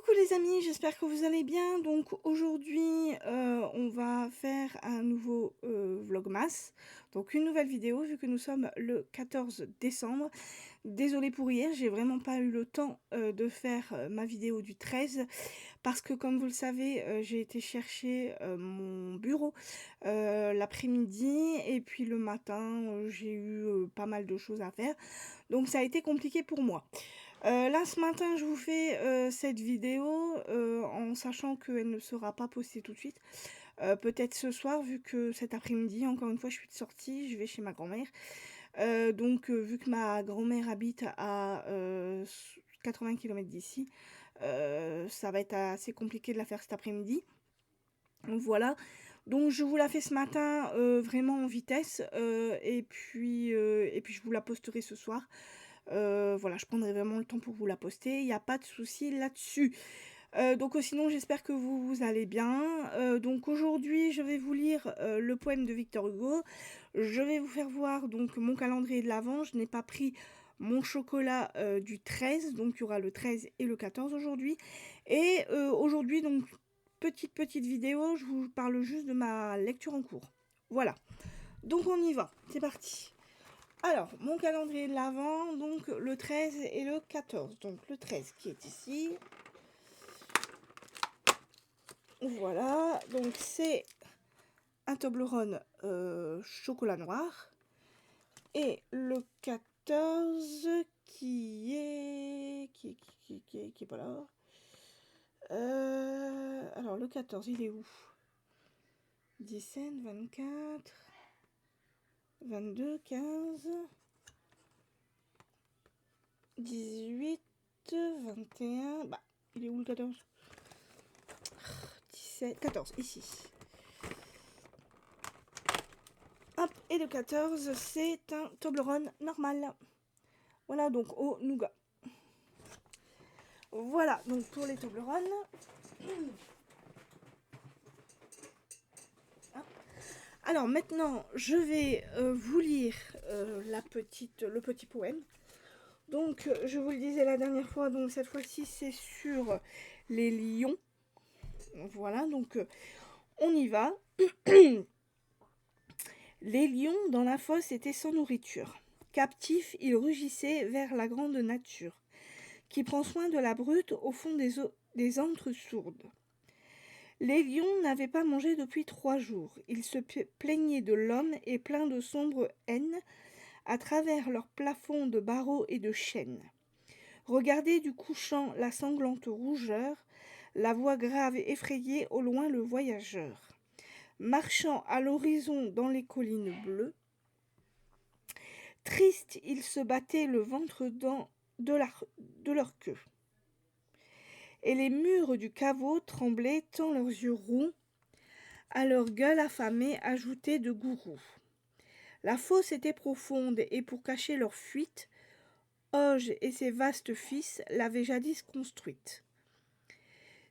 Coucou les amis, j'espère que vous allez bien. Donc aujourd'hui, on va faire un nouveau vlogmas, donc une nouvelle vidéo vu que nous sommes le 14 décembre. Désolée pour hier, j'ai vraiment pas eu le temps de faire ma vidéo du 13 parce que comme vous le savez, j'ai été chercher mon bureau l'après-midi et puis le matin, j'ai eu pas mal de choses à faire. Donc ça a été compliqué pour moi. Là, ce matin, je vous fais cette vidéo en sachant qu'elle ne sera pas postée tout de suite. Peut-être ce soir, vu que cet après-midi, encore une fois, je suis de sortie, je vais chez ma grand-mère. Donc, vu que ma grand-mère habite à 80 km d'ici, ça va être assez compliqué de la faire cet après-midi. Donc voilà. Donc je vous la fais ce matin vraiment en vitesse et puis je vous la posterai ce soir. Voilà, je prendrai vraiment le temps pour vous la poster, il n'y a pas de souci là-dessus. Donc sinon j'espère que vous allez bien. Donc aujourd'hui je vais vous lire le poème de Victor Hugo. Je vais vous faire voir donc mon calendrier de l'Avent. Je n'ai pas pris mon chocolat du 13, donc il y aura le 13 et le 14 aujourd'hui. Et aujourd'hui donc petite vidéo, je vous parle juste de ma lecture en cours. Voilà, donc on y va, c'est parti. Alors, mon calendrier de l'Avent, donc le 13 et le 14. Donc le 13 qui est ici. Voilà, donc c'est un Toblerone chocolat noir. Et le 14 qui est... Qui est pas là. Alors le 14, il est où? 17, 24, 22, 15, 18, 21... Bah, il est où le 14? 17, 14, ici. Hop, et le 14, c'est un Toblerone normal. Voilà, donc au nougat. Voilà, donc pour les Toblerones. Alors maintenant, je vais vous lire le petit poème. Donc, je vous le disais la dernière fois, donc cette fois-ci, c'est sur les lions. Voilà, donc on y va. Les lions dans la fosse étaient sans nourriture. Captifs, ils rugissaient vers la grande nature, qui prend soin de la brute au fond des antres sourdes. Les lions n'avaient pas mangé depuis 3 jours. Ils se plaignaient de l'homme et pleins de sombre haine à travers leurs plafonds de barreaux et de chênes. Regardaient du couchant la sanglante rougeur, la voix grave et effrayée au loin le voyageur. Marchant à l'horizon dans les collines bleues, tristes, ils se battaient le ventre de leur queue. Et les murs du caveau tremblaient tant leurs yeux roux, à leur gueule affamée ajoutaient de gourous. La fosse était profonde, et pour cacher leur fuite, Oge et ses vastes fils l'avaient jadis construite.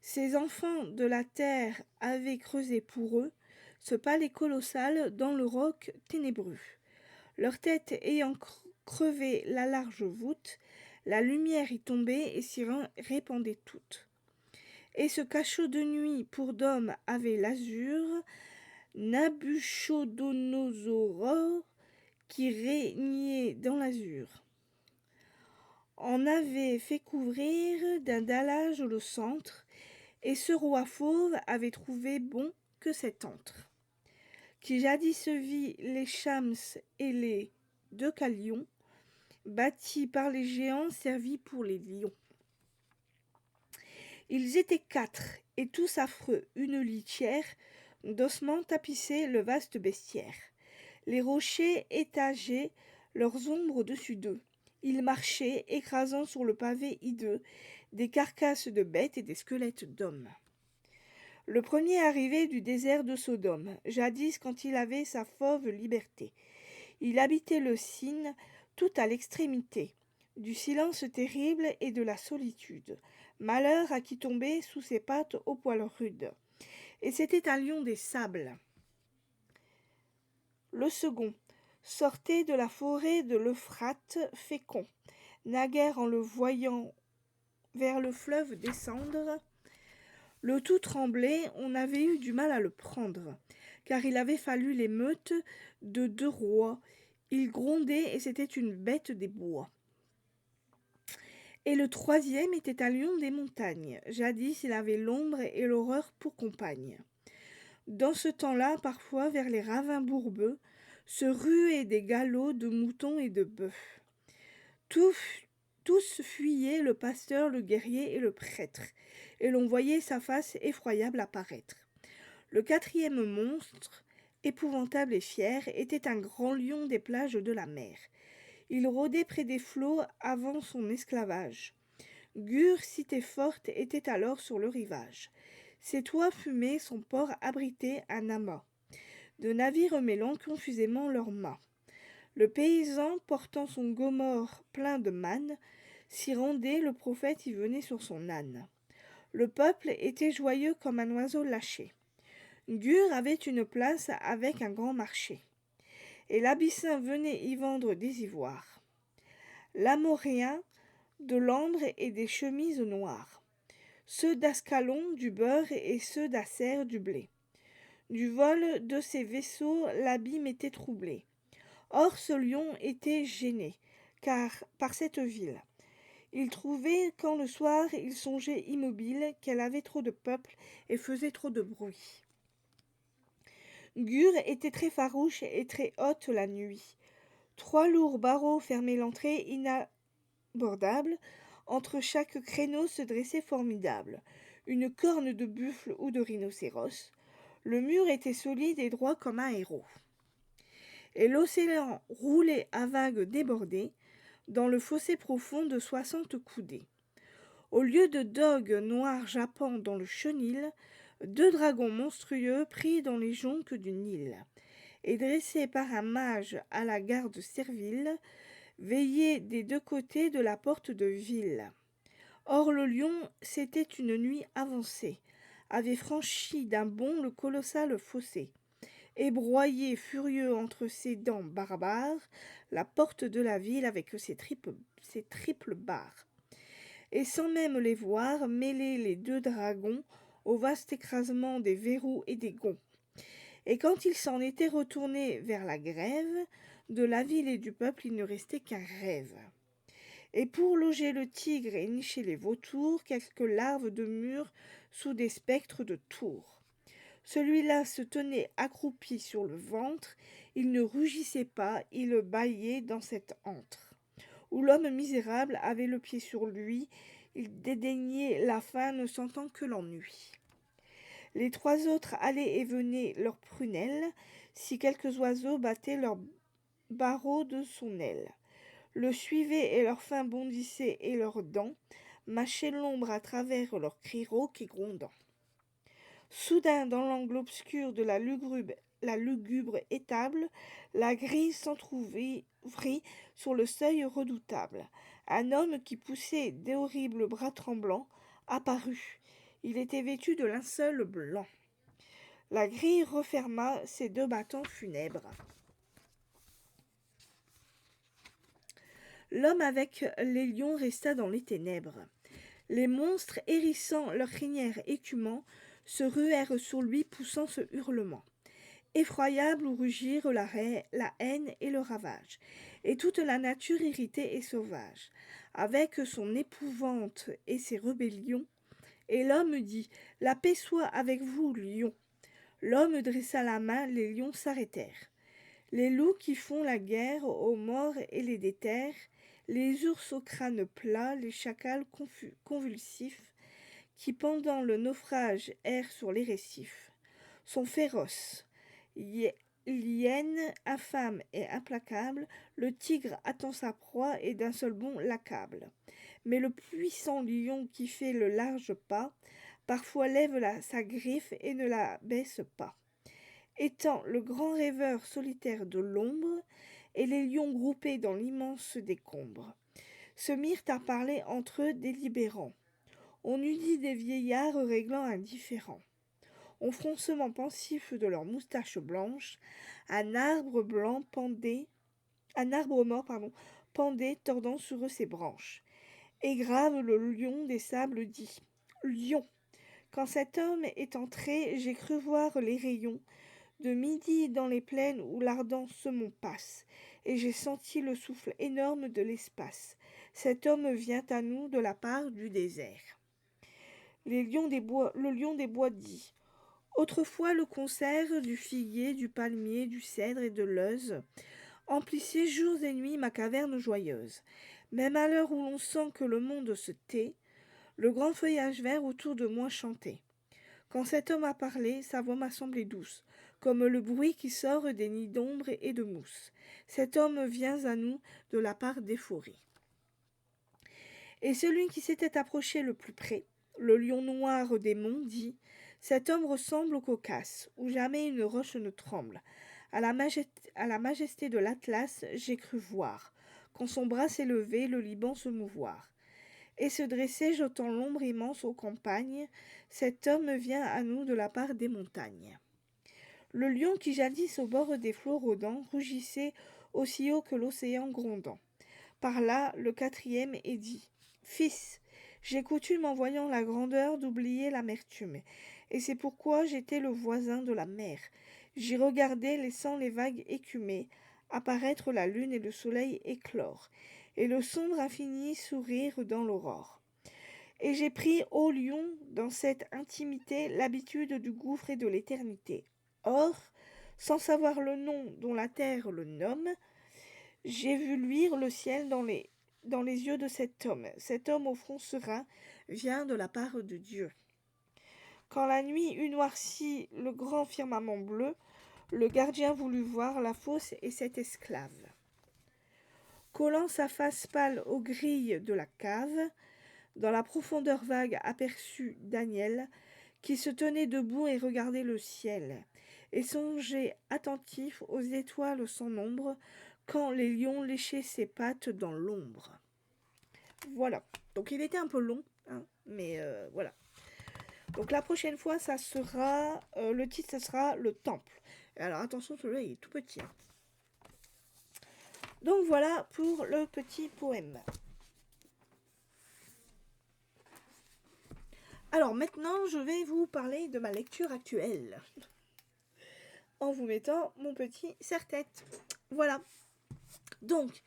Ces enfants de la terre avaient creusé pour eux ce palais colossal dans le roc ténébreux. Leur tête ayant crevé la large voûte, la lumière y tombait et s'y répandait toute. Et ce cachot de nuit pour d'hommes avait l'azur, Nabuchodonosor qui régnait dans l'azur. En avait fait couvrir d'un dallage le centre, et ce roi fauve avait trouvé bon que cet antre, qui jadis vit les Chams et les Deucalions, bâtis par les géants servis pour les lions. Ils étaient 4, et tous affreux, une litière d'ossements tapissait le vaste bestiaire. Les rochers étageaient leurs ombres au-dessus d'eux. Ils marchaient, écrasant sur le pavé hideux des carcasses de bêtes et des squelettes d'hommes. Le premier arrivé du désert de Sodome, jadis quand il avait sa fauve liberté. Il habitait le Sine tout à l'extrémité du silence terrible et de la solitude. Malheur à qui tombait sous ses pattes aux poils rudes. Et c'était un lion des sables. Le second sortait de la forêt de l'Euphrate fécond. Naguère en le voyant vers le fleuve descendre. Le tout tremblait, on avait eu du mal à le prendre, car il avait fallu l'émeute de 2 rois. Il grondait et c'était une bête des bois. Et le troisième était un lion des montagnes. Jadis il avait l'ombre et l'horreur pour compagne. Dans ce temps-là, parfois, vers les ravins bourbeux, se ruaient des galops de moutons et de bœufs. Tous fuyaient le pasteur, le guerrier et le prêtre, et l'on voyait sa face effroyable apparaître. Le quatrième monstre, épouvantable et fier, était un grand lion des plages de la mer. Il rôdait près des flots avant son esclavage. Gur, cité forte, était alors sur le rivage. Ses toits fumés, son port abritait un amas de navires mêlant confusément leurs mâts. Le paysan, portant son gomorre plein de manne, s'y rendait, le prophète y venait sur son âne. Le peuple était joyeux comme un oiseau lâché. Gur avait une place avec un grand marché, et l'Abyssin venait y vendre des ivoires, l'Amoréen de l'ambre et des chemises noires, ceux d'Ascalon du beurre et ceux d'Acer du blé. Du vol de ses vaisseaux l'abîme était troublé. Or ce lion était gêné, car par cette ville. Il trouvait quand le soir il songeait immobile qu'elle avait trop de peuple et faisait trop de bruit. Gur était très farouche et très haute la nuit. 3 lourds barreaux fermaient l'entrée inabordable. Entre chaque créneau se dressait formidable une corne de buffle ou de rhinocéros. Le mur était solide et droit comme un héros. Et l'océan roulait à vagues débordées dans le fossé profond de 60 coudées. Au lieu de dogues noirs jappant dans le chenil, 2 dragons monstrueux pris dans les jonques du Nil, et dressés par un mage à la garde servile, veillaient des 2 côtés de la porte de ville. Or le lion, c'était une nuit avancée, avait franchi d'un bond le colossal fossé, et broyé furieux entre ses dents barbares la porte de la ville avec ses triples barres. Et sans même les voir, mêler les 2 dragons au vaste écrasement des verrous et des gonds. Et quand ils s'en étaient retournés vers la grève, de la ville et du peuple il ne restait qu'un rêve. Et pour loger le tigre et nicher les vautours, quelques larves de murs sous des spectres de tours. Celui-là se tenait accroupi sur le ventre, il ne rugissait pas, il bâillait dans cette antre, où l'homme misérable avait le pied sur lui, il dédaignait la faim, ne sentant que l'ennui. Les 3 autres allaient et venaient leurs prunelles, si quelques oiseaux battaient leurs barreaux de son aile. Le suivaient et leurs fins bondissaient et leurs dents mâchaient l'ombre à travers leurs cris rauques et grondants. Soudain, dans l'angle obscur de la lugubre étable, la grille s'entr'ouvrit sur le seuil redoutable. Un homme qui poussait d'horribles bras tremblants apparut. Il était vêtu de linceul blanc. La grille referma ses 2 battants funèbres. L'homme avec les lions resta dans les ténèbres. Les monstres, hérissant leurs crinières écumants, se ruèrent sur lui, poussant ce hurlement. Effroyable où rugirent la haine et le ravage, et toute la nature irritée et sauvage, avec son épouvante et ses rébellions. Et l'homme dit : « La paix soit avec vous, lions !» L'homme dressa la main, les lions s'arrêtèrent. Les loups qui font la guerre aux morts et les déterrent, les ours au crâne plat, les chacals convulsifs, qui pendant le naufrage errent sur les récifs, sont féroces. L'hyène, infâme et implacable, le tigre attend sa proie et d'un seul bond l'accable. Mais le puissant lion qui fait le large pas, parfois lève sa griffe et ne la baisse pas. Étant le grand rêveur solitaire de l'ombre, et les lions groupés dans l'immense décombre, se mirent à parler entre eux délibérants. On eût dit des vieillards réglant un différend. Au froncement pensif de leurs moustaches blanches, un arbre mort pendait, tordant sur eux ses branches. Et grave le lion des sables dit: Lion, quand cet homme est entré, j'ai cru voir les rayons de midi dans les plaines où l'ardent semon passe, et j'ai senti le souffle énorme de l'espace. Cet homme vient à nous de la part du désert. Le lion des bois dit: Autrefois le concert du figuier, du palmier, du cèdre et de l'euse emplissait jours et nuits ma caverne joyeuse. Même à l'heure où l'on sent que le monde se tait, le grand feuillage vert autour de moi chantait. Quand cet homme a parlé, sa voix m'a semblé douce, comme le bruit qui sort des nids d'ombre et de mousse. Cet homme vient à nous de la part des forêts. Et celui qui s'était approché le plus près, le lion noir des monts, dit: Cet homme ressemble au Caucase, où jamais une roche ne tremble. À la majesté de l'Atlas, j'ai cru voir, quand son bras s'élevait, le Liban se mouvoir. Et se dressait, jetant l'ombre immense aux campagnes, cet homme vient à nous de la part des montagnes. Le lion qui jadis au bord des flots rôdants rougissait aussi haut que l'océan grondant. Par là, le quatrième est dit: Fils, j'ai coutume en voyant la grandeur d'oublier l'amertume, et c'est pourquoi j'étais le voisin de la mer. J'y regardais, laissant les vagues écumer, apparaître la lune et le soleil éclore, et le sombre infini sourire dans l'aurore. Et j'ai pris, ô lion, dans cette intimité, l'habitude du gouffre et de l'éternité. Or, sans savoir le nom dont la terre le nomme, j'ai vu luire le ciel dans les yeux de cet homme. Cet homme au front serein vient de la part de Dieu. Quand la nuit eut noirci le grand firmament bleu, le gardien voulut voir la fosse et cet esclave. Collant sa face pâle aux grilles de la cave, dans la profondeur vague aperçut Daniel, qui se tenait debout et regardait le ciel, et songeait attentif aux étoiles sans nombre, quand les lions léchaient ses pattes dans l'ombre. Voilà. Donc il était un peu long, hein, mais voilà. Donc la prochaine fois, ça sera le titre, ça sera le temple. Alors attention, celui-là il est tout petit. Hein. Donc voilà pour le petit poème. Alors maintenant, je vais vous parler de ma lecture actuelle. En vous mettant mon petit serre-tête. Voilà. Donc,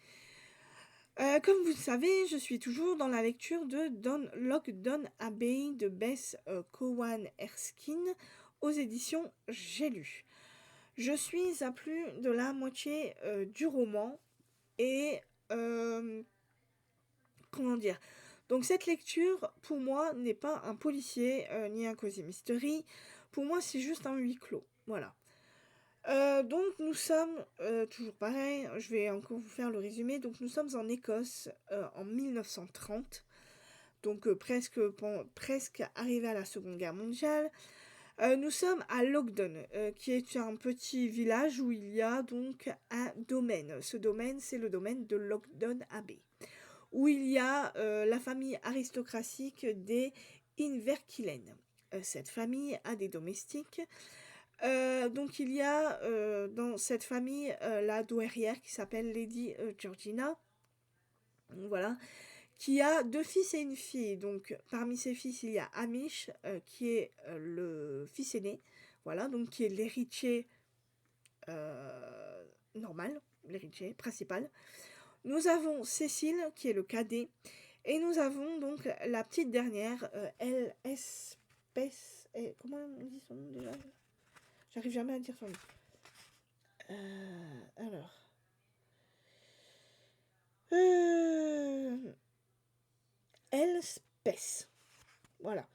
comme vous le savez, je suis toujours dans la lecture de Lockdown Abbey de Beth Cowan Erskine aux éditions J'ai lu. Je suis à plus de la moitié du roman et comment dire. Donc cette lecture, pour moi, n'est pas un policier ni un cosy mystery. Pour moi, c'est juste un huis clos. Voilà. Donc nous sommes, toujours pareil, je vais encore vous faire le résumé, donc nous sommes en Écosse en 1930, donc presque arrivé à la Seconde Guerre mondiale. Nous sommes à Lockdown, qui est un petit village où il y a donc un domaine. Ce domaine, c'est le domaine de Lockdown Abbey, où il y a la famille aristocratique des Inverkillen. Cette famille a des domestiques. Donc il y a dans cette famille la douairière qui s'appelle Lady Georgina, voilà, qui a 2 fils et une fille. Donc parmi ses fils il y a Hamish qui est le fils aîné, voilà, donc qui est l'héritier normal, l'héritier principal. Nous avons Cécile qui est le cadet, et nous avons donc la petite dernière, comment on dit son nom déjà? J'arrive jamais à dire son nom. Alors. Elspeth. Voilà.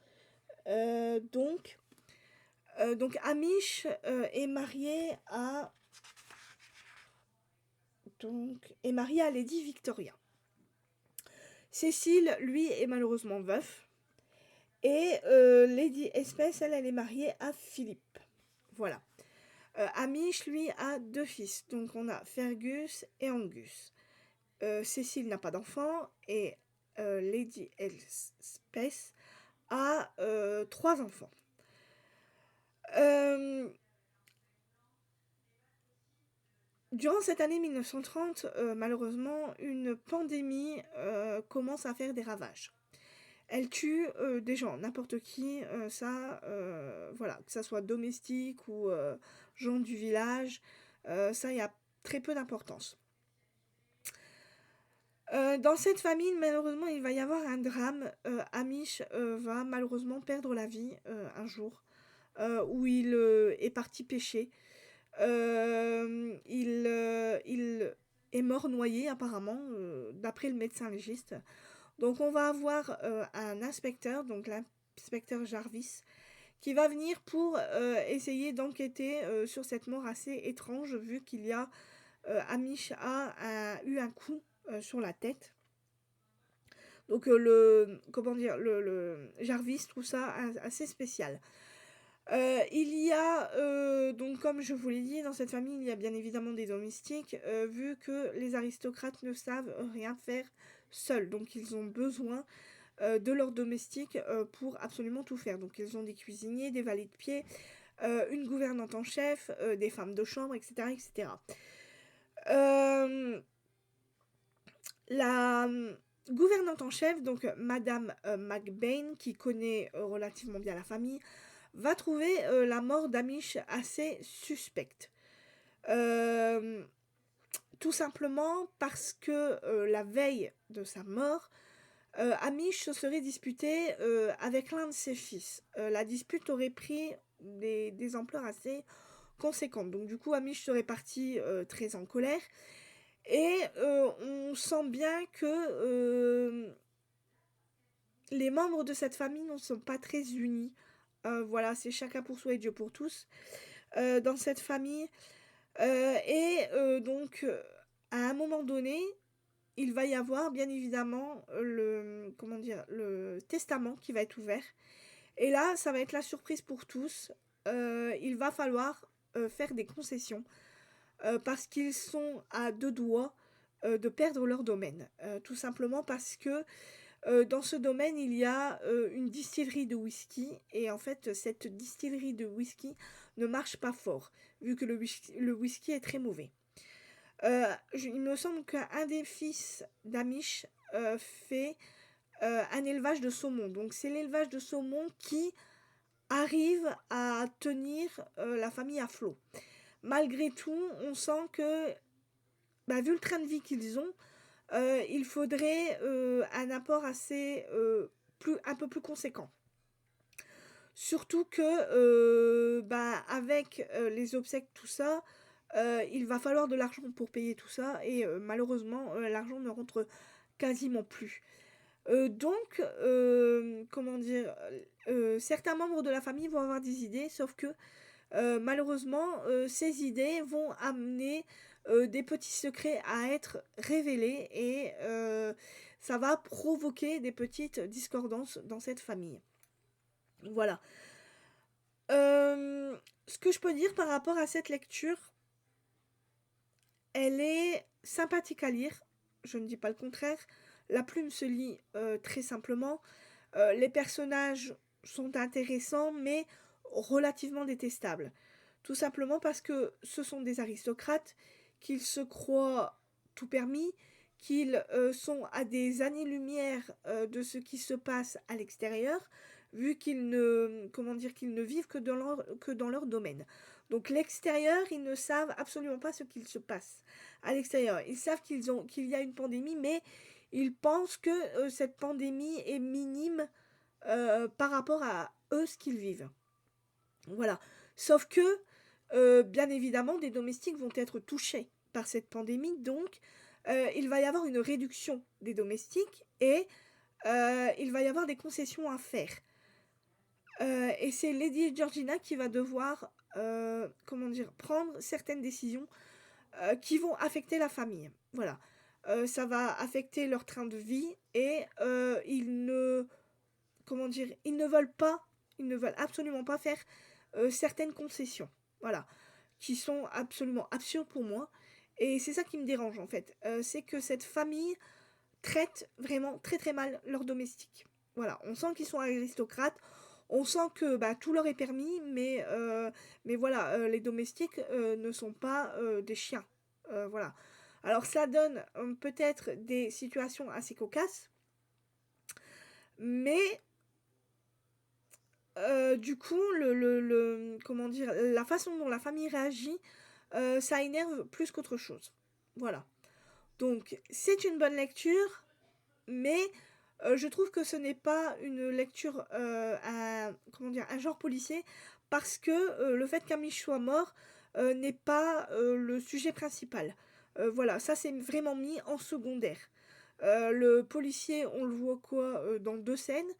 Donc Hamish est marié à Lady Victoria. Cécile, lui, est malheureusement veuf. Et Lady Elspeth, elle est mariée à Philippe. Voilà. Hamish, lui, a 2 fils. Donc on a Fergus et Angus. Cécile n'a pas d'enfant et Lady Elspeth a 3 enfants. Durant cette année 1930, malheureusement, une pandémie, commence à faire des ravages. Elle tue, des gens, n'importe qui, ça, voilà, que ça soit domestique ou, gens du village, ça, il y a très peu d'importance. Dans cette famille, malheureusement, il va y avoir un drame. Amish, va malheureusement perdre la vie, un jour, où il, est parti pêcher. Il est mort noyé apparemment, d'après le médecin légiste. Donc on va avoir, un inspecteur, donc l'inspecteur Jarvis, qui va venir pour, essayer d'enquêter, sur cette mort assez étrange vu qu'il y a, Amish a eu un coup, sur la tête. Donc, le comment dire? Le Jarvis trouve ça assez spécial. Il y a, donc comme je vous l'ai dit, dans cette famille, il y a bien évidemment des domestiques, vu que les aristocrates ne savent rien faire seuls. Donc ils ont besoin, de leurs domestiques, pour absolument tout faire. Donc ils ont des cuisiniers, des valets de pied, une gouvernante en chef, des femmes de chambre, etc., etc. Hem, la, gouvernante en chef, donc madame, McBain, qui connaît, relativement bien la famille, va trouver, la mort d'Amish assez suspecte. Hem, Tout simplement parce que, la veille de sa mort, Amish se serait disputé, avec l'un de ses fils. La dispute aurait pris des ampleurs assez conséquentes. Donc du coup, Amish serait parti, très en colère et on sent bien que, les membres de cette famille ne sont pas très unis. Voilà, c'est chacun pour soi et Dieu pour tous, dans cette famille. Donc, à un moment donné, il va y avoir bien évidemment le comment dire? Le testament qui va être ouvert et là, ça va être la surprise pour tous. Il va falloir, faire des concessions, parce qu'ils sont à 2 doigts, de perdre leur domaine. Tout simplement parce que, dans ce domaine, il y a, une distillerie de whisky et en fait, cette distillerie de whisky ne marche pas fort, vu que le whisky est très mauvais. Il me semble qu'un des fils d'Amish, fait, un élevage de saumon. Donc c'est l'élevage de saumon qui arrive à tenir, la famille à flot. Malgré tout, on sent que, bah, vu le train de vie qu'ils ont, il faudrait, un apport assez, un peu plus conséquent. Surtout que, bah, avec, les obsèques, tout ça, il va falloir de l'argent pour payer tout ça et malheureusement, l'argent ne rentre quasiment plus. Donc, comment dire? Certains membres de la famille vont avoir des idées, sauf que, malheureusement, ces idées vont amener, des petits secrets à être révélés et ça va provoquer des petites discordances dans cette famille. Voilà. Ce que je peux dire par rapport à cette lecture, elle est sympathique à lire, je ne dis pas le contraire. La plume se lit, très simplement. Les personnages sont intéressants, mais relativement détestables. Tout simplement parce que ce sont des aristocrates, qu'ils se croient tout permis, qu'ils, sont à des années-lumière, de ce qui se passe à l'extérieur, vu qu'ils ne comment dire? Qu'ils ne vivent que dans leur domaine. Donc l'extérieur, ils ne savent absolument pas ce qu'il se passe à l'extérieur. Ils savent qu'il y a une pandémie, mais ils pensent que, cette pandémie est minime, par rapport à eux, ce qu'ils vivent. Voilà. Sauf que, bien évidemment, des domestiques vont être touchés par cette pandémie, donc il va y avoir une réduction des domestiques et il va y avoir des concessions à faire. Et c'est Lady Georgina qui va devoir, comment dire? Prendre certaines décisions, qui vont affecter la famille. Voilà. Ça va affecter leur train de vie et ils ne comment dire? Ils ne veulent absolument pas faire, certaines concessions. Voilà. Qui sont absolument absurdes pour moi et c'est ça qui me dérange en fait. C'est que cette famille traite vraiment très, très mal leurs domestiques. Voilà, on sent qu'ils sont aristocrates, on sent que, bah, tout leur est permis, mais voilà, les domestiques, ne sont pas, des chiens. Voilà. Alors ça donne, peut-être des situations assez cocasses, mais du coup, comment dire? La façon dont la famille réagit, ça énerve plus qu'autre chose. Voilà. Donc c'est une bonne lecture, mais je trouve que ce n'est pas une lecture, à comment dire? Un genre policier parce que, le fait qu'Amish soit mort, n'est pas, le sujet principal. Voilà, ça c'est vraiment mis en secondaire. Le policier, on le voit quoi? Dans 2 scènes.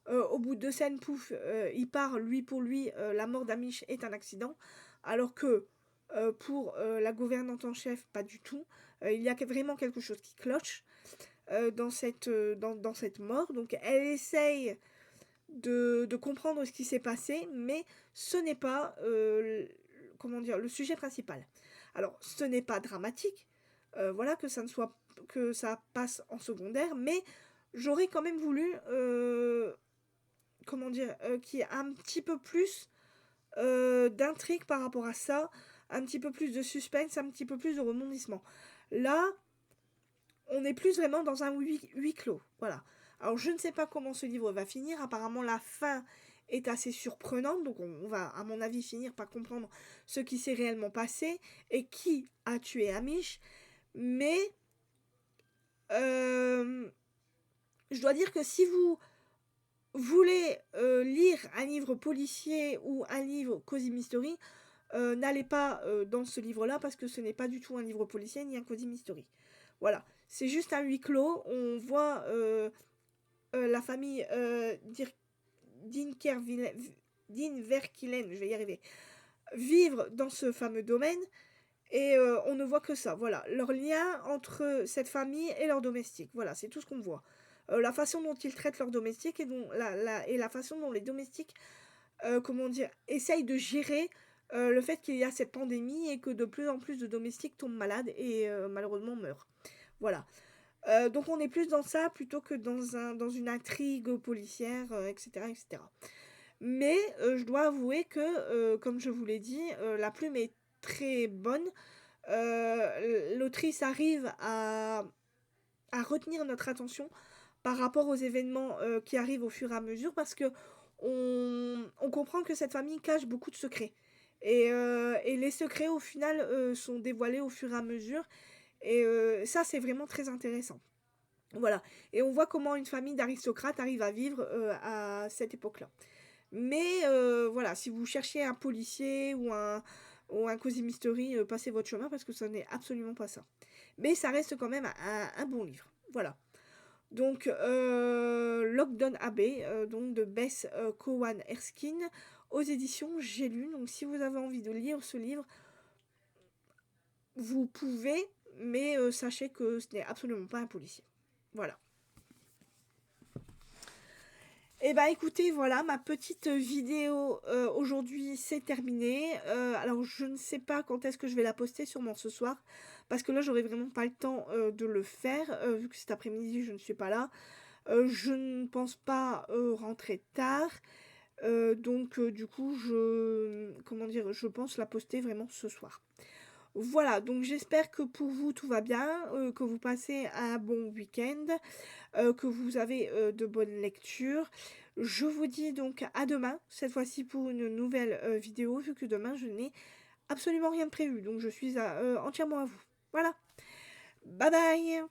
Au bout de 2 scènes, pouf, il part, lui pour lui, la mort d'Amish est un accident. Alors que, pour, la gouvernante en chef, pas du tout. Il y a vraiment quelque chose qui cloche dans cette mort. Donc elle essaye de comprendre ce qui s'est passé, mais ce n'est pas, comment dire? Le sujet principal. Alors ce n'est pas dramatique, voilà, que ça passe en secondaire, mais j'aurais quand même voulu, comment dire? Qu'il y ait un petit peu plus, d'intrigue par rapport à ça, un petit peu plus de suspense, un petit peu plus de rebondissement. Là, on est plus vraiment dans un huis clos, voilà. Alors je ne sais pas comment ce livre va finir, apparemment la fin est assez surprenante, donc on va à mon avis finir par comprendre ce qui s'est réellement passé et qui a tué Amish, mais je dois dire que si vous voulez, lire un livre policier ou un livre cosy mystery, n'allez pas, dans ce livre-là parce que ce n'est pas du tout un livre policier ni un cosy mystery. Voilà, c'est juste un huis clos. On voit, la famille, Dinkervillen, je vais y arriver, vivre dans ce fameux domaine et on ne voit que ça, voilà. Leur lien entre cette famille et leurs domestiques, voilà, c'est tout ce qu'on voit. La façon dont ils traitent leurs domestiques et la façon dont les domestiques, comment dire? Essayent de gérer, le fait qu'il y a cette pandémie et que de plus en plus de domestiques tombent malades et malheureusement meurent. Voilà. Donc on est plus dans ça plutôt que dans une intrigue policière, et cetera et cetera. Mais je dois avouer que, comme je vous l'ai dit, la plume est très bonne. L'autrice arrive à retenir notre attention par rapport aux événements, qui arrivent au fur et à mesure parce qu'on comprend que cette famille cache beaucoup de secrets et les secrets au final, sont dévoilés au fur et à mesure et ça c'est vraiment très intéressant. Voilà et on voit comment une famille d'aristocrates arrive à vivre, à cette époque-là. Mais voilà, si vous cherchez un policier ou un cosy mystery, passez votre chemin parce que ce n'est absolument pas ça. Mais ça reste quand même un bon livre. Voilà. Donc Lockdown Abbey, donc de Beth, Cowan Erskine aux éditions J'ai lu. Donc si vous avez envie de lire ce livre, vous pouvez, mais sachez que ce n'est absolument pas un policier. Voilà. Eh ben écoutez, voilà, ma petite vidéo, aujourd'hui, c'est terminé. Alors je ne sais pas quand est-ce que je vais la poster, sûrement ce soir, parce que là, j'aurai vraiment pas le temps, de le faire, vu que cet après-midi, je ne suis pas là. Je ne pense pas, rentrer tard, donc du coup, comment dire? Je pense la poster vraiment ce soir. Voilà, donc j'espère que pour vous, tout va bien, que vous passez un bon week-end, que vous avez, de bonnes lectures. Je vous dis donc à demain, cette fois-ci pour une nouvelle, vidéo, vu que demain je n'ai absolument rien de prévu, donc je suis entièrement à vous. Voilà, bye bye!